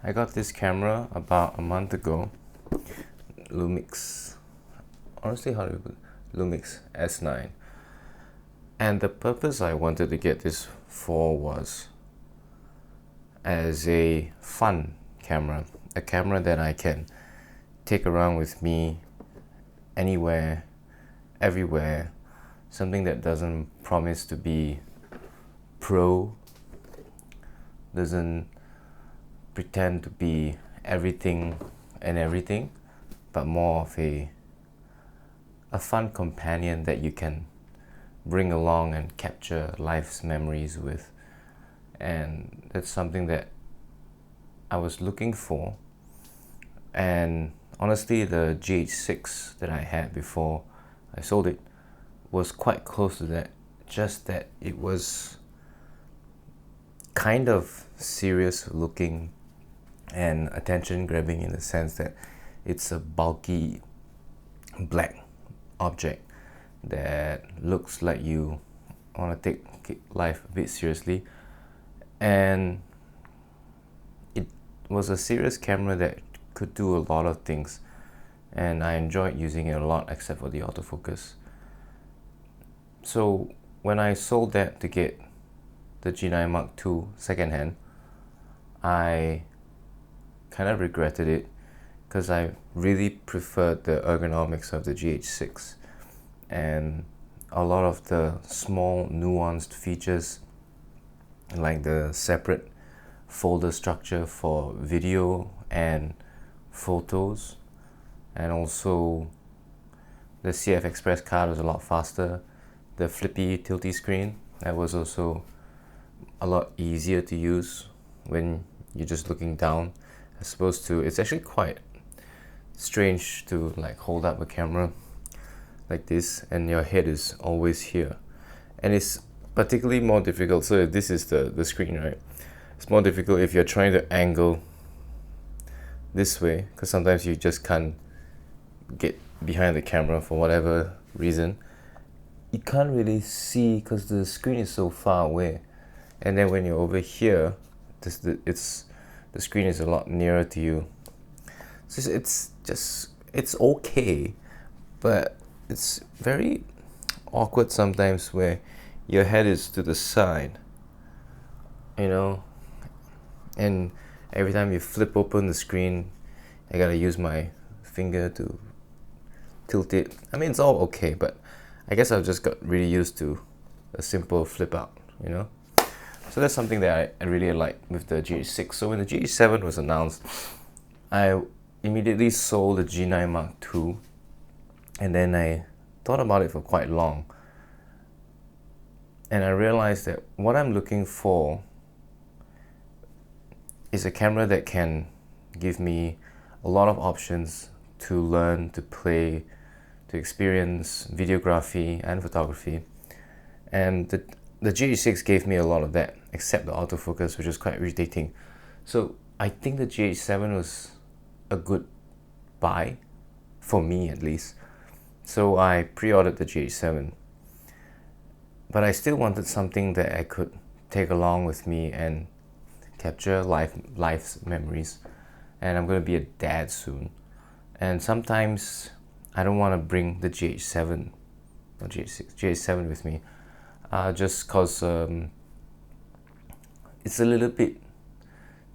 I got this camera about a month ago. Lumix, honestly, how do you put Lumix S9. And the purpose I wanted to get this for was as a fun camera, a camera that I can take around with me anywhere, everywhere, something that doesn't promise to be pro, doesn't pretend to be everything and everything, but more of a fun companion that you can bring along and capture life's memories with. And that's something that I was looking for. And honestly, the GH6 that I had before I sold it was quite close to that, just that it was kind of serious looking and attention grabbing in the sense that it's a bulky black object that looks like you want to take life a bit seriously. And it was a serious camera that could do a lot of things, and I enjoyed using it a lot except for the autofocus. So when I sold that to get the G9 Mark II secondhand, I kind of regretted it because I really preferred the ergonomics of the GH6 and a lot of the small nuanced features like the separate folder structure for video and photos, and also the CF Express card was a lot faster. The flippy tilty screen, that was also a lot easier to use when you're just looking down as opposed to, it's actually quite strange to like hold up a camera like this and your head is always here, and it's particularly more difficult. So if this is the screen, right, it's more difficult if you're trying to angle this way, because sometimes you just can't get behind the camera for whatever reason. You can't really see because the screen is so far away, and then when you're over here, the screen is a lot nearer to you. So it's okay, but it's very awkward sometimes where your head is to the side, and every time you flip open the screen, I gotta use my finger to tilt it. I mean, it's all okay, but I guess I've just got really used to a simple flip out, So that's something that I really like with the GH6. So when the GH7 was announced, I immediately sold the G9 Mark II, and then I thought about it for quite long. And I realized that what I'm looking for is a camera that can give me a lot of options to learn, to play, to experience videography and photography. And the GH6 gave me a lot of that, except the autofocus, which was quite irritating. So I think the GH7 was a good buy, for me at least. So I pre-ordered the GH7. But I still wanted something that I could take along with me and capture life's memories. And I'm going to be a dad soon. And sometimes I don't want to bring the GH7 or GH7 with me, just because it's a little bit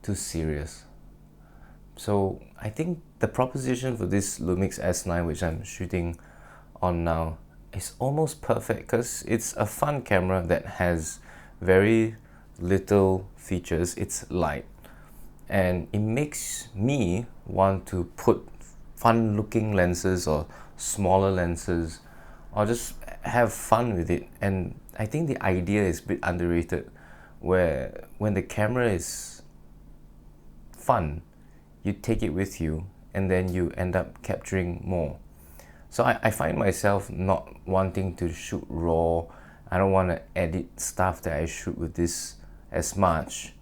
too serious. So I think the proposition for this Lumix S9, which I'm shooting on now, is almost perfect because it's a fun camera that has very little features. It's light, and it makes me want to put fun looking lenses or smaller lenses or just have fun with it. And I think the idea is a bit underrated, where when the camera is fun, you take it with you and then you end up capturing more. So I find myself not wanting to shoot raw. I don't want to edit stuff that I shoot with this as much.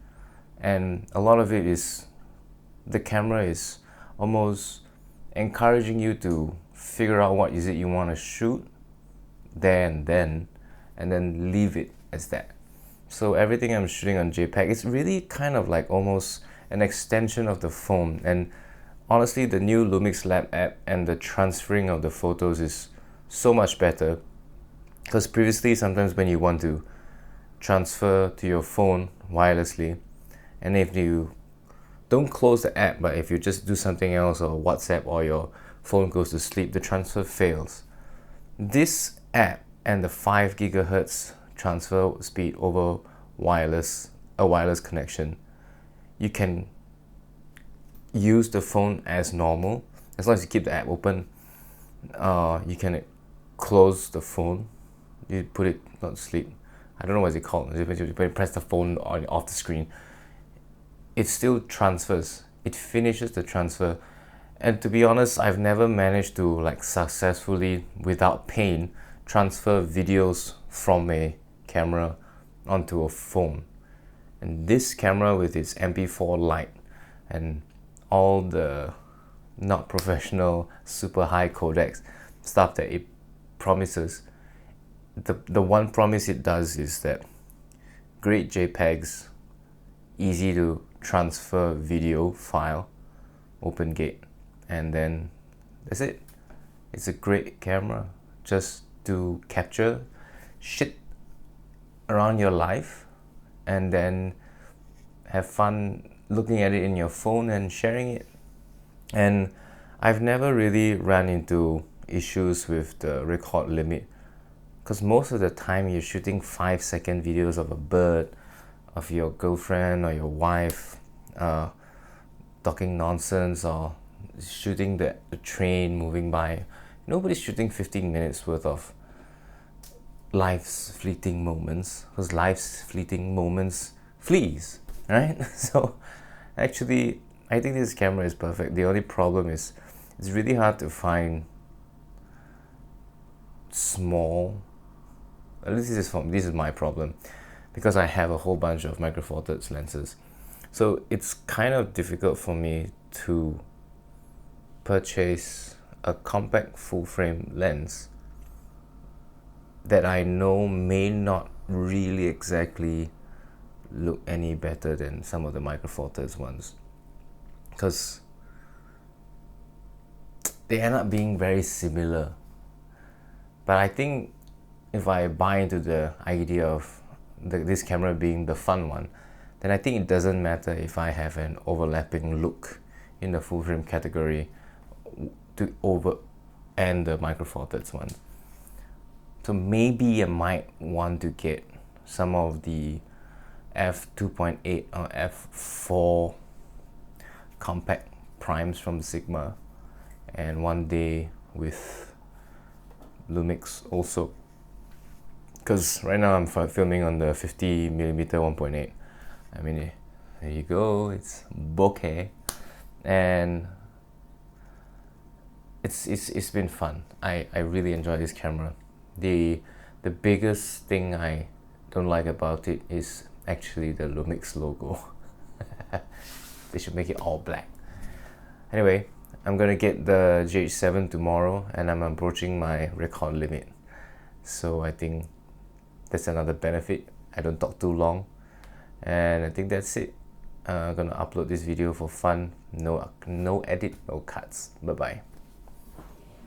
And a lot of it is, the camera is almost encouraging you to figure out what is it you want to shoot there and then leave it as that. So everything I'm shooting on JPEG, it's really kind of like almost an extension of the phone. And honestly, the new Lumix Lab app and the transferring of the photos is so much better, because previously sometimes when you want to transfer to your phone wirelessly, and if you don't close the app, but if you just do something else, or WhatsApp, or your phone goes to sleep, the transfer fails. This app and the 5 gigahertz transfer speed over a wireless connection, you can use the phone as normal as long as you keep the app open. You can close the phone, you put it not to sleep, I don't know what it's called, when you press the phone off the screen, it still transfers, it finishes the transfer. And to be honest, I've never managed to like successfully, without pain, transfer videos from a camera onto a phone. And this camera, with its MP4 Lite and all the not professional super high codecs stuff that it promises, the one promise it does is that great JPEGs, easy to transfer video file, open gate, and then that's it. It's a great camera just to capture shit around your life and then have fun looking at it in your phone and sharing it. And I've never really run into issues with the record limit, because most of the time you're shooting 5-second videos of a bird, of your girlfriend or your wife talking nonsense, or shooting the train moving by. Nobody's shooting 15 minutes worth of life's fleeting moments, because life's fleeting moments flees, right? So actually, I think this camera is perfect. The only problem is it's really hard to find small, at least this is my problem, because I have a whole bunch of Micro Four Thirds lenses. So it's kind of difficult for me to purchase a compact full frame lens that I know may not really exactly look any better than some of the Micro Four Thirds ones, because they end up being very similar. But I think if I buy into the idea of this camera being the fun one, then I think it doesn't matter if I have an overlapping look in the full frame category and the Micro Four Thirds one. So maybe I might want to get some of the f2.8 or f4 compact primes from Sigma, and one day with Lumix also, because right now I'm filming on the 50mm 1.8. I mean, there you go, it's bokeh, and it's been fun. I really enjoy this camera. The biggest thing I don't like about it is actually the Lumix logo. They should make it all black. Anyway, I'm gonna get the GH7 tomorrow, and I'm approaching my record limit. So I think that's another benefit. I don't talk too long, and I think that's it. I'm gonna upload this video for fun. No edit, no cuts. Bye bye.